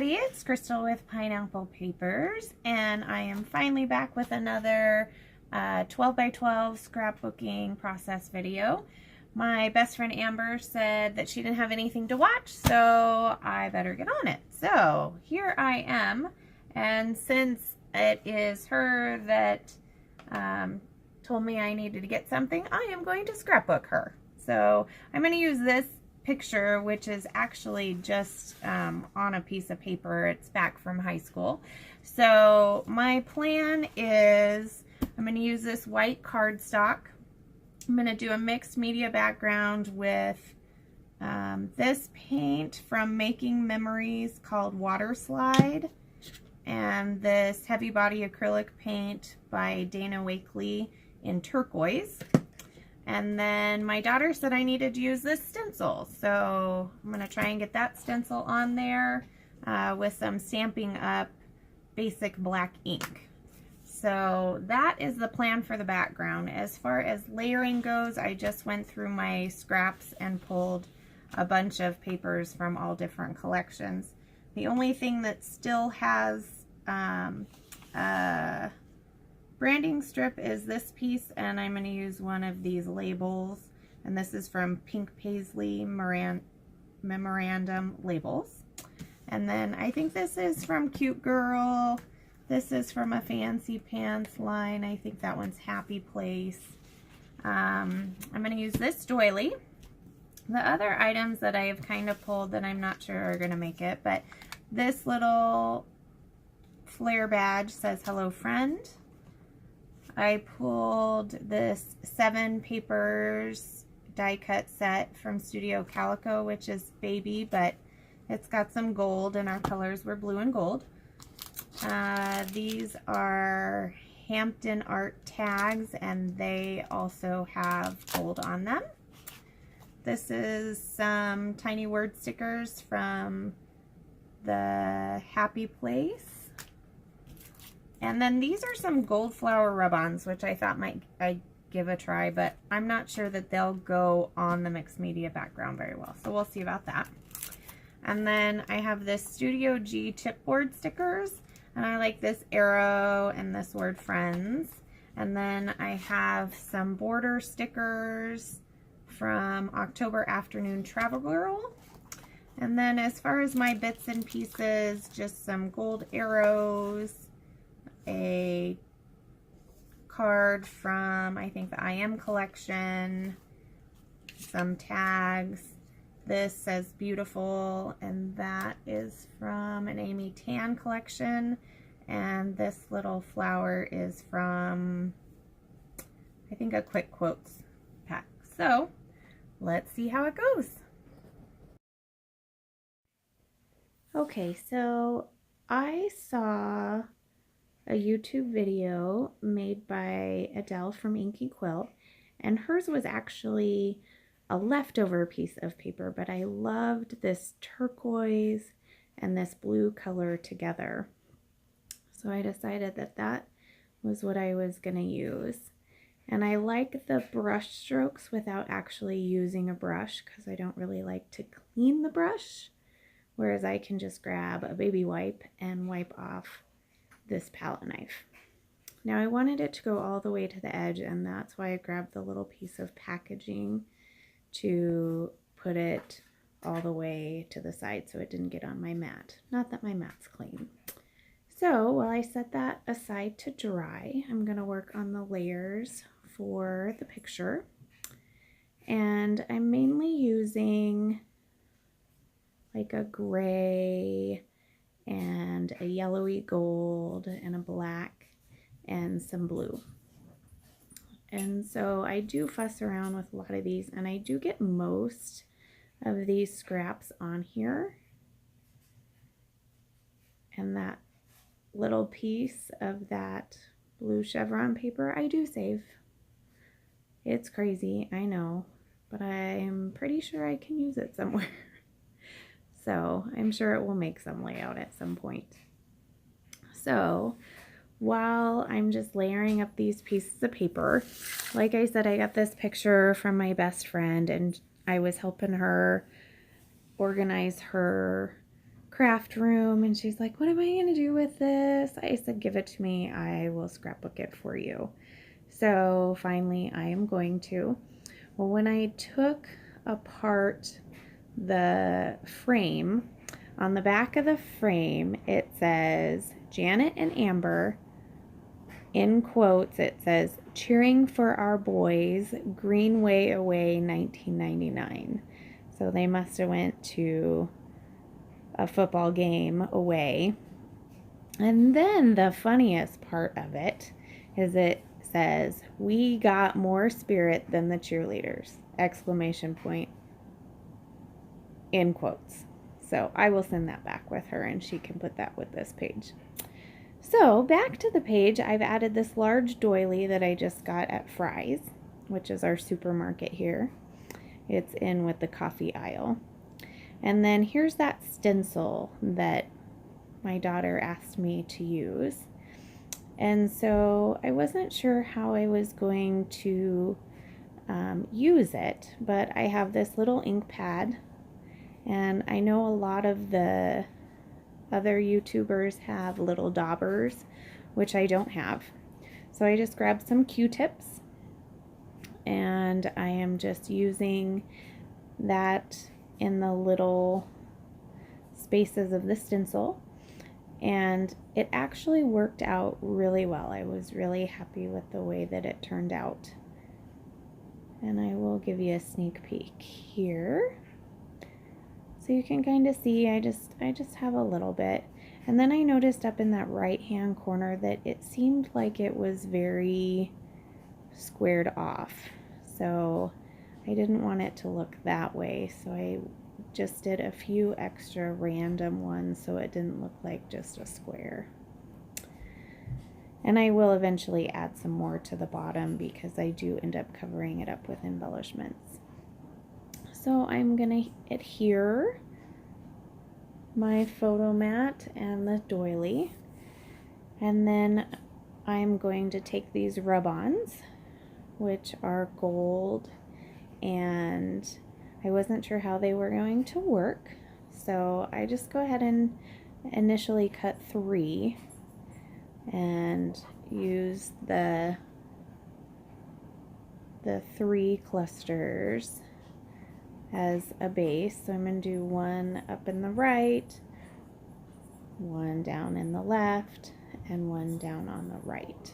everybody, it's Crystal with Pineapple Papers, and I am finally back with another 12 by 12 scrapbooking process video. My best friend Amber said that she didn't have anything to watch, so I better get on it. So here I am, and since it is her that told me I needed to get something, I am going to scrapbook her. So I'm going to use this picture, which is actually just on a piece of paper. It's back from high school. So my plan is I'm going to use this white cardstock. I'm going to do a mixed media background with this paint from Making Memories called Water Slide, and this heavy body acrylic paint by Dana Wakely in turquoise. And then my daughter said I needed to use this stencil, so I'm going to try and get that stencil on there with some Stampin' Up! Basic black ink. So that is the plan for the background. As far as layering goes, I just went through my scraps and pulled a bunch of papers from all different collections. The only thing that still has branding strip is this piece, and I'm going to use one of these labels, and this is from Pink Paisley Memorandum Labels. And then I think this is from Cute Girl. This is from a Fancy Pants line. I think that one's Happy Place. I'm going to use this doily. The other items that I have kind of pulled that I'm not sure are going to make it, but this little flare badge says Hello Friend. I pulled this 7 papers die cut set from Studio Calico, which is baby, but it's got some gold, and our colors were blue and gold. These are Hampton Art tags, and they also have gold on them. This is some tiny word stickers from the Happy Place. And then these are some gold flower rub-ons, which I thought I'd give a try, but I'm not sure that they'll go on the mixed media background very well. So we'll see about that. And then I have this Studio G chipboard stickers, and I like this arrow and this word friends. And then I have some border stickers from October Afternoon Travel Girl. And then as far as my bits and pieces, just some gold arrows, a card from, I think, the I Am collection, some tags. This says Beautiful, and that is from an Amy Tan collection, and this little flower is from, I think, a Quick Quotes pack. So let's see how it goes. Okay, so I saw a YouTube video made by Adele from Inkie Quill, and hers was actually a leftover piece of paper, but I loved this turquoise and this blue color together. So I decided that that was what I was going to use. And I like the brush strokes without actually using a brush, because I don't really like to clean the brush, whereas I can just grab a baby wipe and wipe off this palette knife. Now I wanted it to go all the way to the edge, and that's why I grabbed the little piece of packaging to put it all the way to the side so it didn't get on my mat. Not that my mat's clean. So while I set that aside to dry, I'm going to work on the layers for the picture. And I'm mainly using like a gray and a yellowy gold and a black and some blue. And so I do fuss around with a lot of these, and I do get most of these scraps on here. And that little piece of that blue chevron paper I do save. It's crazy, I know, but I'm pretty sure I can use it somewhere. So I'm sure it will make some layout at some point. So while I'm just layering up these pieces of paper, like I said, I got this picture from my best friend, and I was helping her organize her craft room, and she's like, what am I going to do with this? I said, give it to me. I will scrapbook it for you. So finally I am going to. Well, when I took apart the frame, on the back of the frame, it says Janet and Amber. In quotes, it says, cheering for our boys, Greenway away 1999. So they must have went to a football game away. And then the funniest part of it is it says, we got more spirit than the cheerleaders, exclamation point, in quotes. So I will send that back with her and she can put that with this page. So back to the page, I've added this large doily that I just got at Fry's, which is our supermarket here. It's in with the coffee aisle. And then here's that stencil that my daughter asked me to use. And so I wasn't sure how I was going to use it, but I have this little ink pad, and I know a lot of the other YouTubers have little daubers, which I don't have. So I just grabbed some Q-tips, and I am just using that in the little spaces of the stencil, and it actually worked out really well. I was really happy with the way that it turned out. And I will give you a sneak peek here. So you can kind of see I just have a little bit. And then I noticed up in that right hand corner that it seemed like it was very squared off. So I didn't want it to look that way. So I just did a few extra random ones so it didn't look like just a square. And I will eventually add some more to the bottom because I do end up covering it up with embellishments. So I'm going to adhere my photo mat and the doily, and then I'm going to take these rub-ons, which are gold, and I wasn't sure how they were going to work, so I just go ahead and initially cut 3 and use the 3 clusters as a base. So I'm going to do one up in the right, one down in the left, and one down on the right.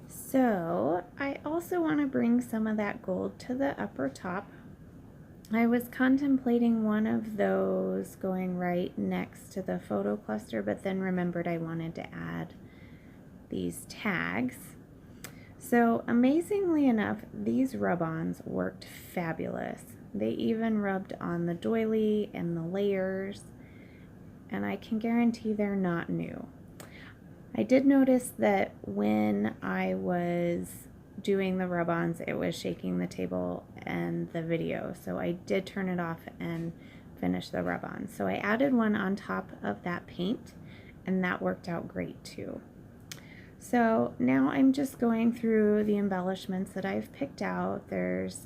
So I also want to bring some of that gold to the upper top. I was contemplating one of those going right next to the photo cluster, but then remembered I wanted to add these tags. So amazingly enough, these rub-ons worked fabulous. They even rubbed on the doily and the layers, and I can guarantee they're not new. I did notice that when I was doing the rub-ons, it was shaking the table and the video, so I did turn it off and finish the rub-on. So I added one on top of that paint, and that worked out great too. So now I'm just going through the embellishments that I've picked out. There's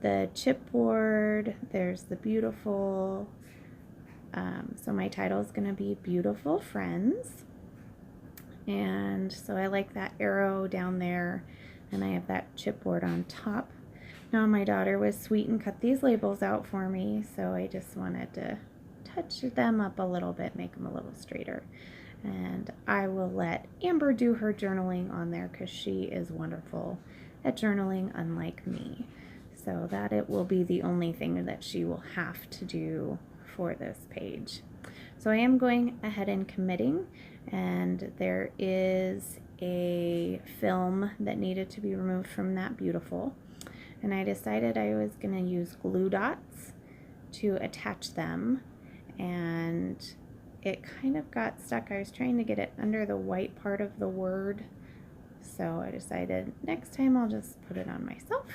the chipboard, there's the beautiful, so my title is going to be Beautiful Friends. And so I like that arrow down there, and I have that chipboard on top. Now my daughter was sweet and cut these labels out for me, so I just wanted to touch them up a little bit, make them a little straighter. And I will let Amber do her journaling on there because she is wonderful at journaling, unlike me. So that it will be the only thing that she will have to do for this page. So I am going ahead and committing, and there is a film that needed to be removed from that beautiful, and I decided I was going to use glue dots to attach them, and it kind of got stuck. I was trying to get it under the white part of the word, so I decided next time I'll just put it on myself.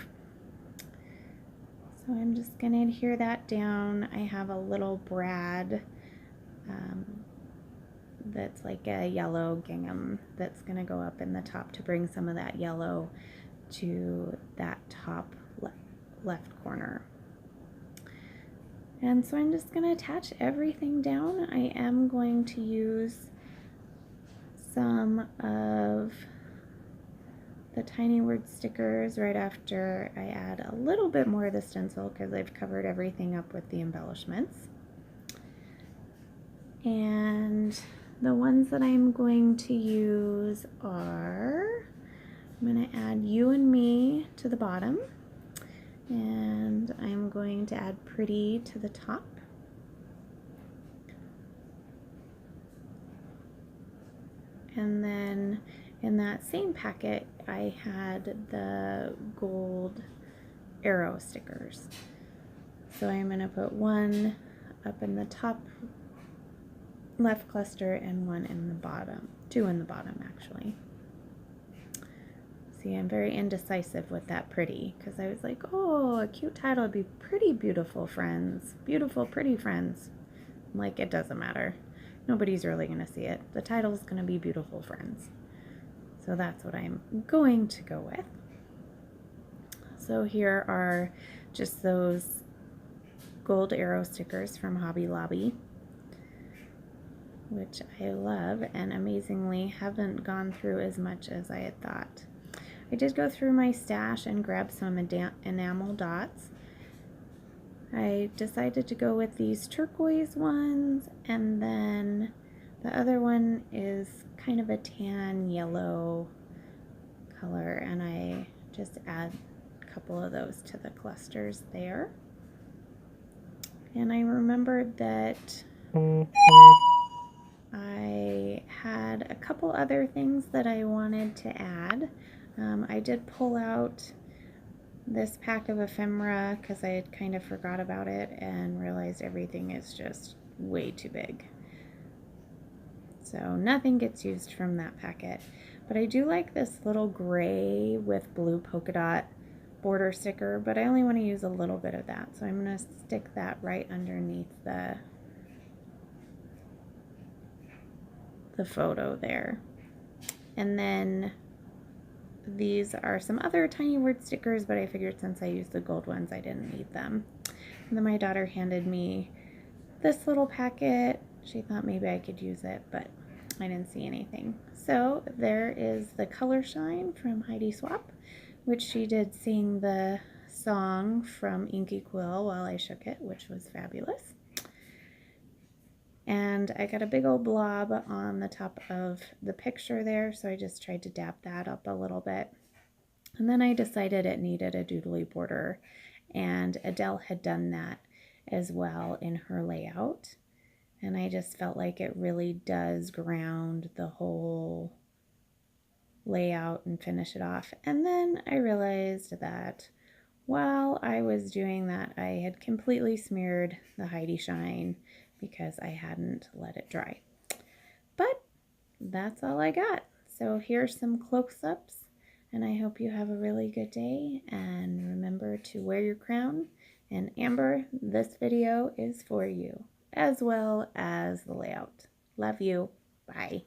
So I'm just going to adhere that down. I have a little brad that's like a yellow gingham that's going to go up in the top to bring some of that yellow to that top left corner. And so I'm just going to attach everything down. I am going to use some of the tiny word stickers right after I add a little bit more of the stencil because I've covered everything up with the embellishments. And the ones that I'm going to use are, I'm going to add you and me to the bottom, and I'm going to add pretty to the top. And then in that same packet, I had the gold arrow stickers. So I'm going to put one up in the top left cluster and one in the bottom, two in the bottom actually. See, I'm very indecisive with that pretty because I was like, oh, a cute title would be Pretty Beautiful Friends. Beautiful, pretty friends. I'm like, it doesn't matter. Nobody's really going to see it. The title's going to be Beautiful Friends. So that's what I'm going to go with. So here are just those gold arrow stickers from Hobby Lobby, which I love and amazingly haven't gone through as much as I had thought. I did go through my stash and grab some enamel dots. I decided to go with these turquoise ones, and then the other one is kind of a tan yellow color, and I just add a couple of those to the clusters there. And I remembered that I had a couple other things that I wanted to add. I did pull out this pack of ephemera because I had kind of forgot about it and realized everything is just way too big. So nothing gets used from that packet. But I do like this little gray with blue polka dot border sticker, but I only want to use a little bit of that. So I'm going to stick that right underneath the photo there. And then these are some other tiny word stickers, but I figured since I used the gold ones, I didn't need them. And then my daughter handed me this little packet. She thought maybe I could use it, but I didn't see anything. So there is the Color Shine from Heidi Swapp, which she did sing the song from Inkie Quill while I shook it, which was fabulous. And I got a big old blob on the top of the picture there, so I just tried to dab that up a little bit. And then I decided it needed a doodly border, and Adele had done that as well in her layout. And I just felt like it really does ground the whole layout and finish it off. And then I realized that while I was doing that, I had completely smeared the Heidi Shine because I hadn't let it dry. But that's all I got. So here's some close-ups, and I hope you have a really good day, and remember to wear your crown. And Amber, this video is for you, as well as the layout. Love you. Bye.